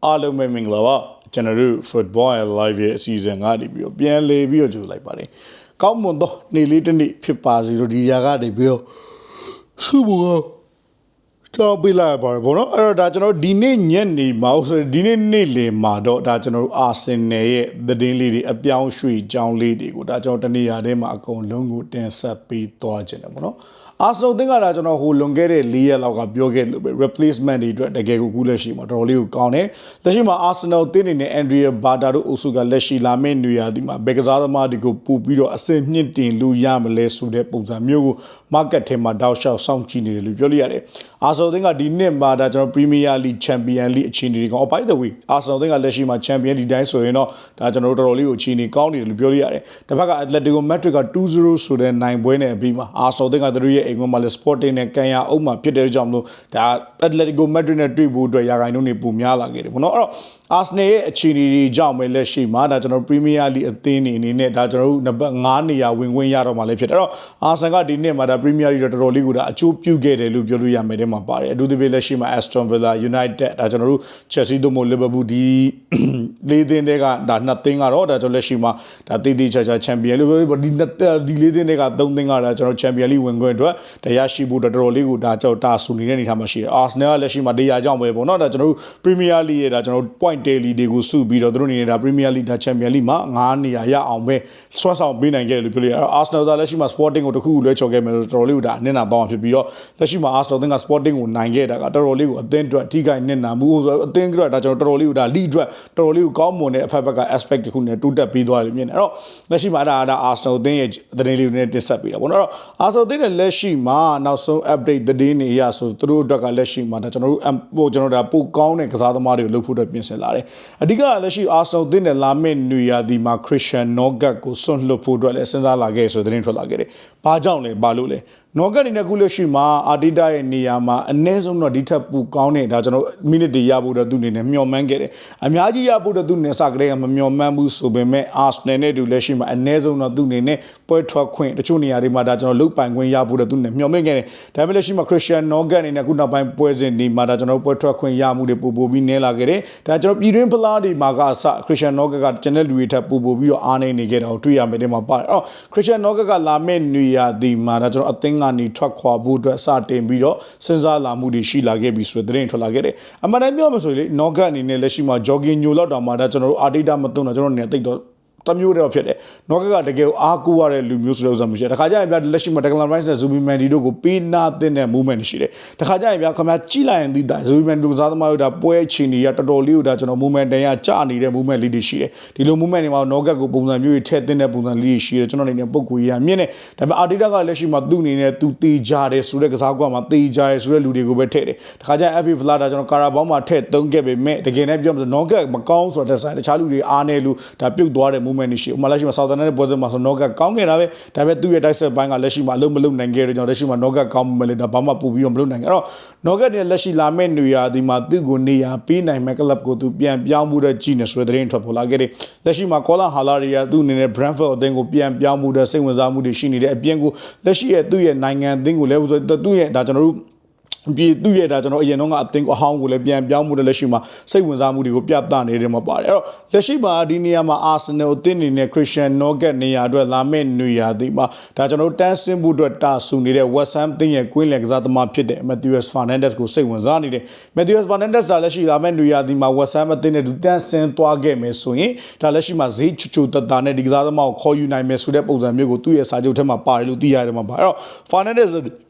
အားလုံးပဲမင်္ဂလာပါကျွန်တော်တို့ football live ရဲ့အစီအစဉ်ကနေပြီးတော့ပြန်လည်ပြီးတော့ကြိုလိုက်ပါတယ်ကောင်းမွန်သောနေ့လေးတစ်နေ့ဖြစ်ပါစေလို့ဒီຢာကနေပြီးတော့စုဘောတောင်းပြလိုက်ပါဘောနော်အဲ့တော့ဒါကျွန်တော်ဒီနေ့ညနေမှာဆိုဒီနေ့နေ့လယ်မှာတော့ဒါကျွန်တော်တို့အာဆင်နယ်ရဲ့သတင်းလေးတွေအပြောင်းရွှေ့ကြောင်းလေးတွေကိုဒါကျွန်တော်တနေရာထဲမှာအကုန်လုံးကိုတင်ဆက်ပေးသွားခြင်းတယ်ဘောနော်အာဆင်နယ်သင်္ကတာကျွန်တော်ဟိုလွန်ခဲ့တဲ့4ရက်လောက်ကပြောခဲ့လို့ပဲ replacement တွေအတွက်တကယ်ကိုကူးလက်ရှိမှာတော်တော်လေးကိုကောင်းတယ်လက်ရှိမှာအာဆင်နယ်သင်းနေနဲ့ Andrea Barta တို့အုပ်စုကလက်ရှိလာမယ့်နေရာဒီမှာဘယ်ကစားသမားတွေကိုပို့ပြီးတော့အဆင့်မြင့်တင်လို့ရမလဲဆိုတဲ့ပုံစံမျိုးကို market ထဲမှာတောက်လျှောက်စောင့်ကြည့်နေတယ်လို့ပြောလို့ရတယ်အာဆင်နယ်သင်းကဒီနှစ်မှာဒါကျွန်တော် Premier League Champion League အခြေအနေတွေကော by the way အာဆင်နယ်သင်းကလက်ရှိမှာ Champion ဒီတိုင်းဆိုရင်တော့ဒါကျွန်တော်တို့တော်တော်လေးကိုအခြေအနေကောင်းနေတယ်လို့ပြောလို့ရတယ်တစ်ဖက်က Atletico Madrid က 2-0 ဆိုတဲ့နိုင်ပွဲနဲ့အပြီးမှာအာဆင်နယ်သင်းကသူတို့ရဲ့အိမ်ကွင်းမှာလည်း Sporting နဲ့ကန်ရအုပ်မှာဖြစ်တဲ့ကြောင့်မလို့ဒါ Atletico Madrid နဲ့တွေ့ဖို့အတွက်ရာဂိုင်နှုန်းတွေပိုများလာခဲ့တယ်ပေါ့နော်အဲ့တော့အာဆင်နယ်ရဲ့အခြေအနေတွေကြောင့်ပဲလက်ရှိမှာဒါကျွန်တော် Premier League အသင်းအနေနဲ့ဒါကျွန်တော်တို့နံပါတ်5နေရာဝင်ခွင့်ရတော့မှလည်းဖြစ်တယ်အဲ့တော့အာဆင်ကဒီနှစ်မှာဒါ Premier League တော်တော်လေးကိုဒါအကျိုးပြုခဲ့တယ်လို့ပြောလို့ရမယ်တဲ့မှာပါတယ်အထူးသဖြင့်လက်ရှိမှာ Aston Villa United ဒါကျွန်တော်တို့ Chelsea တို့မို့ Liverpool ဒီ၄သင်းတွေကဒါ2သင်းကတော့ဒါကျွန်တော်လက်ရှိမှာဒါတည်တည်ချာချာ Champion လို့ဒီ၄သင်းတွေက3သင်းကဒါကျွန်တော် Champion League ဝင်ခွင့်အတွက်တရားရှိဖို့တော်တော်လေးကိုဒါကြောက်တာဆူနေတဲ့အနေအထားမှာရှိတယ် Arsenal ကလက်ရှိမှာတရားကြောင့်ပဲပေါ့နော်ဒါကျွန်တော်တို့ Premier League ရဲ့ဒါကျွန်တော်တို့ point daily တွေကိုစုပြီးတော့သူတို့အနေနဲ့ဒါ Premier League ဒါ Champion League မှာ9နေရာရအောင်ပဲဆွမ်းဆောင်ပေးနိုင်ခဲ့တယ်လို့ပြောလို့ရတယ် Arsenal ကလက်ရှိမှာ Sporting ကိုတခုခုလွှဲချော်ခဲ့မယ်လို့တော်တော်လေးကိုဒါအနစ်နာပေါင်းဖြစ်ပြီးတော့လက်ရှိမှာ Arsenal က Sporting ကိုနိုင်ခဲ့တာကတော်တော်လေးကိုအသင်းအတွက်ထိခိုက်နစ်နာမှုအသင်းအတွက်ဒါကျွန်တော်တော်တော်လေးကိုဒါ lead အတွက်တော်တော်လေးကိုကောင်းမွန်တဲ့အဖက်ဘက်က aspect တခုနဲ့တိုးတက်ပြီးသွားတယ်မြင်တယ်အဲ့တော့လက်ရှိမှာဒါ Arsenal အသင်းရဲ့သတင်းလေးတွေနဲ့တင်ဆက်ပေးတာပေါ့နော်အဲ့တော့ Arsenal အသင်းရဲ့လက်ရှိမှာနောက်ဆုံး update သတင်းတွေအရဆိုသူတို့အတွက်ကလက်ရှိမှာဒါကျွန်တော်တို့ကျွန်တော်ဒါပိုကောင်းတဲ့ကစားသမားတွေကိုလုပ်ဖို့အတွက်ပြင်ဆင်လာတယ်အဓိကလက်ရှိ Arsenal အသင်းနဲ့လာမယ့်နေရာဒီမှာ Christian Nogard ကိုစွန့်လွတ်ဖို့အတွက်လည်းစဉ်းစားလာခဲ့ဆိုတဲ့သတင်းထွက်လာခဲ့တယ်ဘာကြောင့်လဲဘာလို့လဲNogard အနေနဲ့ခုလက်ရှိမှာအာတီတာရဲ့နေရာမှာအနည်းဆုံးတော့ဒီထက်ပိုကောင်းတဲ့ဒါကျွန်တော်မိနစ်တွေရဖို့တော့သူအနေနဲ့မျှော်မှန်းခဲ့တယ်အများကြီးရဖို့တော့သူနေစကလေးကမမျှော်မှန်းဘူးဆိုပေမဲ့ Arsenal နဲ့တူလက်ရှိမှာအနည်းဆုံးတော့သူအနေနဲ့ပွဲထွက်ခွင့်တချို့နေရာတွေမှာဒါကျွန်တော်လုတ်ပိုင်ခွင့်ရဖို့တော့သူအနေနဲ့မျှော်မှန်းခဲ့တယ်ဒါပေမဲ့လက်ရှိမှာ Christian Nogard အနေနဲ့ခုနောက်ပိုင်းပွဲစဉ်ဒီမှာဒါကျွန်တော်ပွဲထွက်ခွင့်ရမှုတွေပိုပိုပြီးနည်းလာခဲ့တယ်ဒါကျွန်တော်ပြည်တွင်းဖလားတွေမှာကအစ Christian Nogard ကကျွန်တော်လူတွေထပ်ပိုပိုပြီးတော့အားနေနေခဲ့တာကိုတွေ့ရမယ်တဲ့မှာပါတယ်အော် Christian Nogard ကလာမယ့်နေရာဒီမှာဒါကျွန်တော်အသင်းကနေထွက်ခွာဖို့အတွက်စတင်ပြီးတော့စဉ်းစားလာမှုတွေရှိလာခဲ့ပြီဆိုတဲ့သတင်းထွက်လာခဲ့တယ်အမှန်တမ်းပြောမှဆိုရင် Nogard အနေနဲ့လက်ရှိမှာ jogging ညိုလောက်တောင်မှဒါကျွန်တော်တို့ Arteta မသုံးတော့ကျွန်တော်နေတိတ်တော့တမျိုးတော့ဖြစ်တယ် Nogard ကတကယ်အားကိုးရတဲ့လူမျိုးဆိုတဲ့ဥစ္စာမရှိတယ်တခါကျရင်ဗျာလက်ရှိမှာ Declan Rice နဲ့ Zubimendi တို့ကိုပေးနာတဲ့ movement ရှိတယ်တခါကျရင်ဗျာခင်ဗျာကြည့်လိုက်ရင်သိတာ Zubimendi တို့ကစားသမားတို့ဒါပွဲချီနေရတော်တော်လေးကိုဒါကျွန်တော် movement တန်ရကြနေတဲ့ movement လေးတွေရှိတယ်ဒီလို movement တွေမှာ Nogard ကိုပုံစံမျိုးတွေထည့်တင်တဲ့ပုံစံလေးတွေရှိတယ်ကျွန်တော်အနေနဲ့ပုံကိုရမြင့်နေဒါပေမဲ့ Arteta ကလက်ရှိမှာသူ့အနေနဲ့သူတေးကြတယ်ဆိုတဲ့ကစားကွက်မှာတေးကြတယ်ဆိုတဲ့လူတွေကိုပဲထည့်တယ်တခါကျရင် FA Flat ဒါကျွန်တော် Carabao မှာထည့်သုံးခဲ့ပေမဲ့တကယ်နဲ့ပြောမှဆို Nogard မကောင်းဆိုတဲ့ဆိုင်တခြားလူတွေအားနေလို့ဒါပြုတ်သွားတဲ့ movement တွေရှိဥမာလက်ရှိSouthampton နဲ့ပွဲစဉ်မှာဆို Nogard ကောင်းခဲ့တာပဲဒါပေမဲ့သူ့ရဲ့တိုက်ဆက်ပိုင်းကလက်ရှိမှာအလုံးမလုံးနိုင်ခဲ့တယ်ကျွန်တော်လက်ရှိမှာ Nogard ကောင်းမှလည်းဒါဘာမှပူပြီးတော့မလုပ်နိုင်ခဲ့အဲ့တော့ Nogard နဲ့လက်ရှိလာမယ့်နေရာဒီမှာသူ့ကိုနေရာပေးနိုင်မဲ့ club ကိုသူပြန်ပြောင်းမှုတဲ့ကြီးနေဆိုတဲ့သတင်းထွက်ပေါ်လာခဲ့တယ်လက်ရှိမှာ Colin Hala တွေကသူ့အနေနဲ့ Brentford အသင်းကိုပြန်ပြောင်းမှုတဲ့စိတ်ဝင်စားမှုတွေရှိနေတဲ့အပြင်ကိုလက်ရှိရဲ့သူ့ရဲ့နိုင်ငံအသင်းကိုလည်းဆိုသူ့ရဲ့ဒါကျွန်တော်တို့ပြည်သူရဲ့ဒါကျွန်တော်အရင်တော့ကအသင်းအဟောင်းကိုလည်းပြန်ပြောင်းမှုတဲ့လက်ရှိမှာစိတ်ဝင်စားမှုတွေကိုပြသနေတယ်မှာပါတယ်အဲ့တော့လက်ရှိမှာဒီနေရာမှာ Arsenal အသင်းအနေနဲ့ Christian Nogard နေရာအတွက်လာမယ့်နေရာဒီမှာဒါကျွန်တော်တန်းဆင်းမှုအတွက်တာဆူနေတဲ့ West Ham အသင်းရဲ့ကွင်းလယ်ကစားသမားဖြစ်တဲ့ Matheus Fernandes ကိုစိတ်ဝင်စားနေတယ် Matheus Fernandes ကလက်ရှိလာမယ့်နေရာဒီမှာ West Ham အသင်းနဲ့သူတန်းဆင်းသွားခဲ့မယ်ဆိုရင်ဒါလက်ရှိမှာဈေးချိုတတာနဲ့ဒီကစားသမားကိုခေါ်ယူနိုင်မယ်ဆိုတဲ့ပုံစံမျိုးကိုသူ့ရဲ့စာချုပ်ထဲမှာပါတယ်လို့သိရတယ်မှာပါအဲ့တော့ Fernandes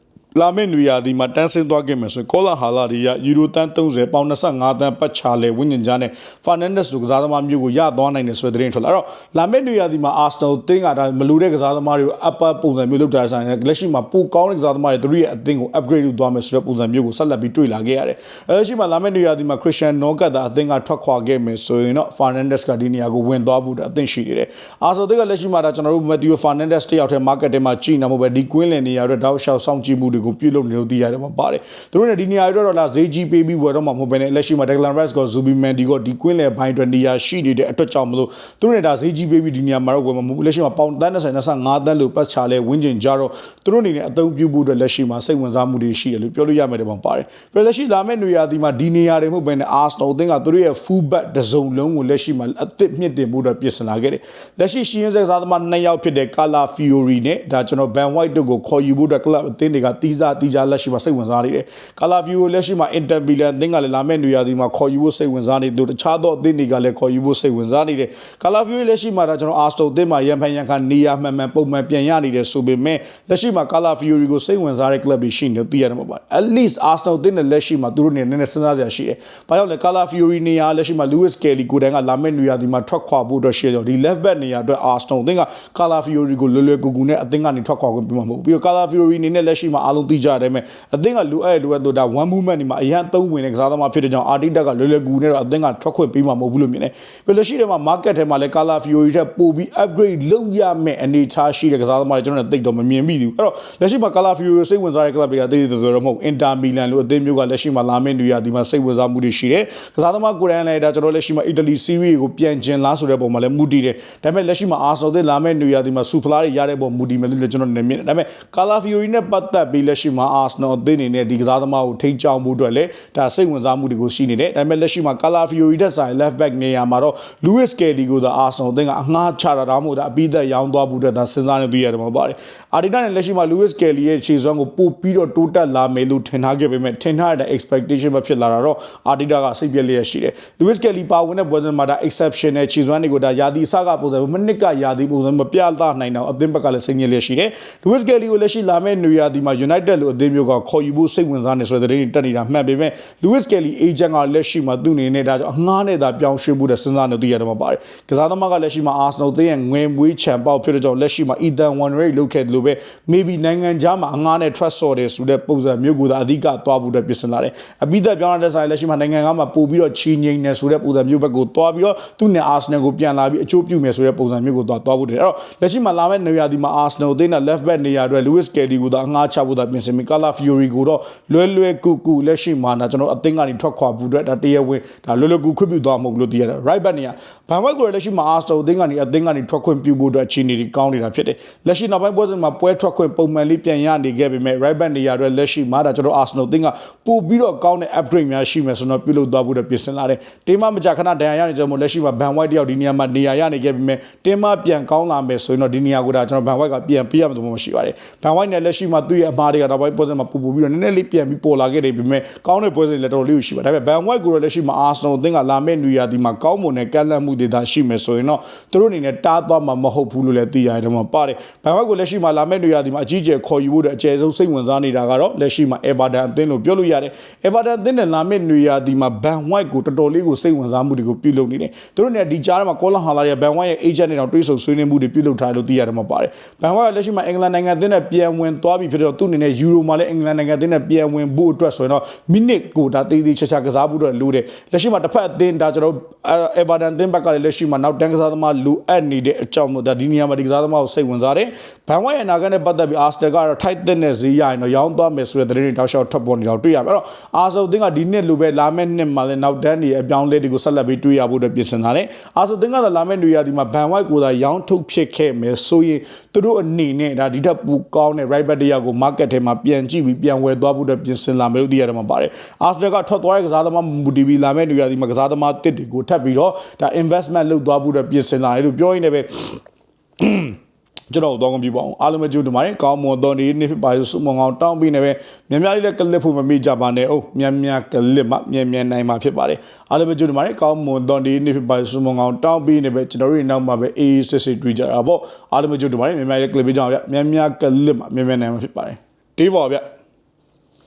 လာမယ့်နေရာဒီမှာတန်းဆင်းသွားခဲ့မယ်ဆိုရင် Colin Hala တွေကယူရိုတန်း30ပေါင်25တန်းပတ်ချလဲဝင်းကျင်ကြားနဲ့ Fernandes တို့ကစားသမားမျိုးကိုရသွားနိုင်တယ်ဆိုတဲ့သတင်းထွက်လာတော့လာမယ့်နေရာဒီမှာ Arsenal တင်းကဒါမလူတဲ့ကစားသမားတွေကို upper ပုံစံမျိုးလုပ်ထားဆိုင်လက်ရှိမှာပိုကောင်းတဲ့ကစားသမားတွေသူတို့ရဲ့အသင်းကို upgrade လုပ်သွားမယ်ဆိုတဲ့ပုံစံမျိုးကိုဆက်လက်ပြီးတွေ့လာခဲ့ရတယ်လက်ရှိမှာလာမယ့်နေရာဒီမှာ Christian Nogard အသင်းကထွက်ခွာခဲ့မယ်ဆိုရင်တော့ Fernandes ကဒီနေရာကိုဝင်သွားဖို့အသင့်ရှိနေတယ် Arsenal ကလက်ရှိမှာဒါကျွန်တော်တို့ Matheus Fernandes တယောက်တည်း market ထဲမှာကြီးနေမှာပဲဒီ Queen လင်နေရာအတွက်တောက်လျှောက်စောင့်ကြည့်မှုတွေ တွေကိုပြုလုပ်နေလို့သိရတယ်မှာပါတယ်သူတို့နဲ့ဒီနေရာတွေတော့လာဈေးကြီးပေးပြီးဝယ်တော့မှာမဟုတ်ဘဲနဲ့လက်ရှိမှာ Declan Rice က Zubimendi ကဒီကွင်းလယ်ဘိုင်းတွေနေရာရှိနေတဲ့အတွက်ကြောင့်မလို့သူတို့နဲ့ဒါဈေးကြီးပေးပြီးဒီနေရာမှာတော့ဝယ်မှာမဟုတ်လက်ရှိမှာပေါင်တန်း25တန်းလို့ပတ်ချလဲဝင်းကျင်ကြတော့သူတို့အနေနဲ့အသုံးပြုဖို့အတွက်လက်ရှိမှာစိတ်ဝင်စားမှုတွေရှိတယ်လို့ပြောလို့ရမယ်တဲ့မှာပါတယ်ပြီးလက်ရှိလာမယ့်နေရာဒီမှာဒီနေရာတွေမဟုတ်ဘဲနဲ့ Arsenal အသင်းကသူတို့ရဲ့ full back တစ်စုံလုံးကိုလက်ရှိမှာအသစ်မြင့်တင်ဖို့အတွက်ပြင်ဆင်လာခဲ့တယ်လက်ရှိရှိရင်းဆက်စားသမား2ယောက်ဖြစ်တဲ့ Cala Fiori နဲ့ဒါကျွန်တော် Ben White တို့ကိုခေါ်ယူဖို့အတွက် club အသင်းတွေကတီးစားလက်ရှိမှာစိတ်ဝင်စားနေတယ် Cala Fiori လက်ရှိမှာ Inter Milan အသင်းကလည်းလာမယ့်နေရာဒီမှာခေါ်ယူဖို့စိတ်ဝင်စားနေတယ်တခြားသောအသင်းတွေကလည်းခေါ်ယူဖို့စိတ်ဝင်စားနေတယ် Cala Fiori လက်ရှိမှာဒါကျွန်တော် Arsenal အသင်းမှာရန်ဖန်ရန်ခါနေရာမှန်ပုံမှန်ပြန်ရနေတယ်ဆိုပေမဲ့လက်ရှိမှာ Cala Fiori ကိုစိတ်ဝင်စားတဲ့ club တွေရှိနေလို့သိရတယ်မှာပါ at least Arsenal အသင်းနဲ့လက်ရှိမှာသူတို့နေနဲ့စဉ်းစားစရာရှိတယ်။ဘာကြောင့်လဲ Cala Fiori နေရာလက်ရှိမှာ Lewis Kelly ကိုတိုင်ကလာမယ့်နေရာဒီမှာထွက်ခွာဖို့အတွက်ရှိတယ်ဒီ left back နေရာအတွက် Arsenal အသင်းက Cala Fiori ကိုလွယ်လွယ်ကူကူနဲ့အသင်းကနေထွက်ခွာခွင့်ပြုမှာမဟုတ်ဘူး။ပြီးတော့ Cala Fiori အနေနဲ့လက်ရှိမှာအားလုံးသိကြတယ်မဲ့အသင်းကလိုအပ်လို့ဒါ one movement နေမှာအရန်သုံးဝင်တဲ့ကစားသမားဖြစ်တဲ့ကြောင့် Arteta ကလွယ်လွယ်ကူကူနဲ့တော့အသင်းကထွက်ခွင့်ပေးမှာမဟုတ်ဘူးလို့မြင်တယ်။ပြီးလက်ရှိထဲမှာ market ထဲမှာလည်း Cala Fiori ထက်ပိုပြီး upgrade လုပ်ရမယ့်အနေအထားရှိတဲ့ကစားသမားတွေကျွန်တော်တို့သိတော့မမြင်မိဘူး။အဲ့တော့လက်ရှိမှာ Cala Fiori စိတ်ဝင်စားတဲ့ club တွေကသိသေးတယ်ဆိုတော့မဟုတ် Inter Milan လို့အသင်းမျိုးကလက်ရှိမှာလာမယ့်နေရာဒီမှာစိတ်ဝင်စားမှုတွေရှိတယ်ကစားသမားကိုယ်တိုင်လည်းဒါကျွန်တော်လက်ရှိမှာ Italy Serie ကိုပြန်ကျင်လားဆိုတဲ့ပုံမှာလည်းမူတည်တယ်ဒါပေမဲ့လက်ရှိမှာ Arsenal တွေလာမယ့်နေရာဒီမှာစူဖလားတွေရတဲ့ပုံမူတည်မယ်လို့လည်းကျွန်တော်နေမြင်တယ်ဒါပေမဲ့ Cala Fiori နဲ့ပတ်သက်ပြီးလက်ရှိမှာ Arsenal အသင်းအနေနဲ့ဒီကစားသမားကိုထိန်းချောင်းဖို့အတွက်လည်းဒါစိတ်ဝင်စားမှုတွေကိုရှိနေတယ်ဒါပေမဲ့လက်ရှိမှာ Cala Fiori တဲ့ဆိုင် left back နေရာမှာတော့ Lewis Kelly ကိုသာ Arsenal အသင်းကအငှားချတာဒါမှမဟုတ်ဒါအပြီးသက်ရောင်းသွားဖို့အတွက်ဒါစဉ်းစားနေသိရတယ်မှာပါတယ် Arteta နဲ့လက်ရှိမှာ Lewis Kelly ရဲ့ခြေစွမ်းကိုပို့ပြီးတော့တိုးတက်လာမယ်လို့ထင်ထားခဲ့ပေမဲ့ထင်ထားတဲ့ expectation ပဲဖြစ်လာတာတော့ Arteta ကစိတ်ပြည့်လျက်ရှိတယ် Lewis Kelly ပါဝင်တဲ့ပွဲစဉ်မှာဒါ exception နဲ့ခြေစွမ်းတွေကိုဒါယာတီအစကပုံစံမနစ်ကယာတီပုံစံမပြသနိုင်တော့အသင်းဘက်ကလည်းစိတ်ညစ်လျက်ရှိတယ် Lewis Kelly ကိုလက်ရှိလာမယ့်နေရာဒီမှာ United လို့အသင်းမျိုးကခေါ်ယူဖို့စိတ်ဝင်စားနေဆိုတဲ့သတင်းတွေတက်နေတာမှန်ပေမဲ့ Lewis Kelly agent ကလက်ရှိမှာသူ့အနေနဲ့ဒါကြောင့်အငှားနဲ့ဒါပြောင်းရွှေ့ဖို့တဲ့စဉ်းစားနေသိရတယ်မှာပါတယ်ကစားသမားကလက်ရှိမှာ Arsenal အသင်းရဲ့ငွေမွေးချန်ပေါက်ဖြစ်တဲ့ကြောင့်လက်ရှိမှာ Ethan Wanderlei လုပ်ခဲ့တယ်လို့ပဲ maybe နိုင်ငံခြားမှာအငှားနဲ့ trust ဆော်တယ်ဆိုတဲ့ပုံစံမျိုးကိုသာအဓိကသွားဖို့အတွက်ပြင်ဆင်လာတယ်အပိသက်ပြောင်းတဲ့ဆိုင်လက်ရှိမှာနိုင်ငံကမှာပို့ပြီးတော့ချီငိမ့်နေဆိုတဲ့ပုံစံမျိုးဘက်ကိုသွားပြီးတော့သူ့နဲ့ Arsenal ကိုပြန်လာပြီးအချိုးပြုမယ်ဆိုတဲ့ပုံစံမျိုးကိုသွားဖို့တယ်အဲ့တော့လက်ရှိမှာလာမယ့်နေရာဒီမှာ Arsenal အသင်းနဲ့ left back နေရာအတွက် Lewis Kelly ကိုသာအငှားချဖို့သာပြင်ဆင်ပြီး Cala Fiori ကိုတော့လွယ်ကူလက်ရှိမှာကျွန်တော်အသင်းကနေထွက်ခွာဖို့အတွက်ဒါတရားဝင်ဒါလွယ်ကူခွင့်ပြုသွားမှာမဟုတ်လို့သိရတယ် right back နေရာ Van White ကိုလက်ရှိမှာ Arsenal အသင်းကနေထွက်ခွင့်ပြုဖို့အတွက်အခြေအနေတွေကောင်းနေတာဖြစ်တယ်လက်ရှိနောက်ပိုင်းပွဲစဉ်မှာပွဲထွက်ခွင့်ပုံမှန်လေးပြန်ရနေခဲ့ပေမဲ့ right back နေရာအတွက်လက်ရှိမှာဒါကျွန်တော် Arsenal အသင်းကပို့ပြီးတော့ကောင်းတဲ့ upgrade များရှိမယ်ဆိုတော့ပြုလုပ်သွားဖို့အတွက်ပြင်ဆင်လာတယ်တင်းမမကြခဏဒဏ်ရာရနေကြမို့လက်ရှိမှာ Van White တယောက်ဒီနေရာမှာနေရာရနေခဲ့ပေမဲ့တင်းမပြန်ကောင်းလာမယ်ဆိုရင်တော့ဒီနေရာကိုဒါကျွန်တော် Van White ကပြန်ပေးရမှာတော့မရှိပါတယ် Van White နဲ့လက်ရှိမှာသူ့ရဲ့အမှားတွေကနောက်ပိုင်းပွဲစဉ်မှာပို့ပြီးတော့နည်းနည်းလေးပြန်ပြီးပေါ်လာခဲ့တယ်ပေမဲ့ကောင်းတဲ့ပွဲစဉ်လည်းတော်တော်လေးရှိပါဒါပေမဲ့ Van White ကိုတော့လက်ရှိမှာ Arsenal အသင်းကလာမယ့်နေရာဒီမှာကောင်းမွန်တဲ့ကန့်လန့်မှုတွေဒါရှိမယ်ဆိုရင်တော့သူတို့အနေနဲ့တားသွားမှာမဟုတ်ဘူးလို့လည်းသိရတယ်မှာပါတယ် Van White ကိုလက်ရှိမှာလာမယ့်နေရာဒီမှာအကြီးကျယ်ခေါ်ယူဖို့အတွက်အကျယ်ဆုံးစိတ်ဝင်စားနေတာကတော့လက်ရှိမှာ Everton အသင်းလို့ပြောလို့ရတယ် Everton အသင်းနဲ့လာမယ့်နေရာဒီမှာ Van White ကိုတော်တော်လေးကိုစိတ်ဝင်စားမှုတွေကိုပြုလုပ်နေတယ်သူတို့နဲ့ဒီကြားထဲမှာ Colin Hala ရဲ့ Van White ရဲ့ agent တွေတောင်တွေးဆုံဆွေးနွေးမှုတွေပြုလုပ်ထားလို့သိရတယ်မှာပါတယ် Van White လက်ရှိမှာအင်္ဂလန်နိုင်ငံအသင်းနဲ့ပြန်ဝင်သွားပြီဖြစ်တော့သူ့အနေနဲ့ Euro မှာလည်းအင်္ဂလန်နိုင်ငံအသင်းနဲ့ပြန်ဝင်ဖို့အတွက်ဆိုရင်တော့မိနစ်ကိုဒါသေးသေးချာချာကစားဖို့အတွက်လိုတယ်လက်ရှိမှာတစ်ဖက်အသင်းဒါကျွန်တော် Everton အသင်းဘက်ကလည်းလက်ရှိမှာနောက်တန်းကစားသမားလိုအပ်နေတဲ့အကြောင်းမို့ဒါဒီနေရာမှာဒီကစားသမားကိုစိတ်ဝင်စားတယ် Van White ရဲ့အနာဂတ်နဲ့ပတ်သက်ပြီး Arsenal ကတော့ထိုက်တဲ့နဲ့ဈေးရရင်တော့ရောင်းသွားမယ်ဆိုတဲ့သတင်းတွေတောက်လျှောက်ထွက်ပေါ်နေတာတွေ့ရမယ်အဲ့တော့ Arsenal အသင်းကဒီနှစ်လိုပဲလာမယ့်နှစ်မှာလည်းနောက်တန်းတွေအပြောင်းလဲတွေကိုဆက်လက်ပြီးတွေ့ရဖို့အတွက်ပြင်ဆင်ထားတယ် Arsenal အသင်းကလာမယ့်နေရာဒီမှာ Van White ကိုသာရောင်းထုတ်ဖြစ်ခဲ့မယ်ဆိုရင်သူတို့အနေနဲ့ဒါဒီထက်ပိုကောင်းတဲ့ right back တရားကို market ထဲမှာပြန်ကြည့်ပြီးပြန်ဝယ်သွားဖို့အတွက်ပြင်ဆင်လာမယ်လို့သိရတယ်မှာပါတယ် Arsenal ကထွက်သွားတဲ့ကစားသမားမူတည်ပြီးလာမယ့်နေရာဒီမှာကစားသမားတစ်တွေကိုထပ်ပြီးတော့ဒါ investment လုပ်သွားဖို့အတွက်ပြင်ဆင်လာတယ်လို့ပြောရင်းနဲ့ပဲကျွန်တော်တော့ကြည့်ပါအောင်အားလုံးပဲကြိုးတမိုင်းကောင်းမွန်သောနေ့နေ့ဖြစ်ပါစုမုံအောင်တောင်းပြီးနေပဲမြန်များလေးလည်းကလစ်ဖို့မမေ့ကြပါနဲ့အောင်မြန်ကလစ်မှမြန်နိုင်မှာဖြစ်ပါတယ်အားလုံးပဲကြိုးတမိုင်းကောင်းမွန်သောနေ့နေ့ဖြစ်ပါစုမုံအောင်တောင်းပြီးနေပဲကျွန်တော်တို့နောက်မှာပဲအေးစစ်စစ်တွေ့ကြတာပေါ့အားလုံးပဲကြိုးတမိုင်းမြန်များလေးကလစ်ပေးကြအောင်ဗျမြန်ကလစ်မှမြန်နိုင်မှာဖြစ်ပါတယ်တေးပါဗျ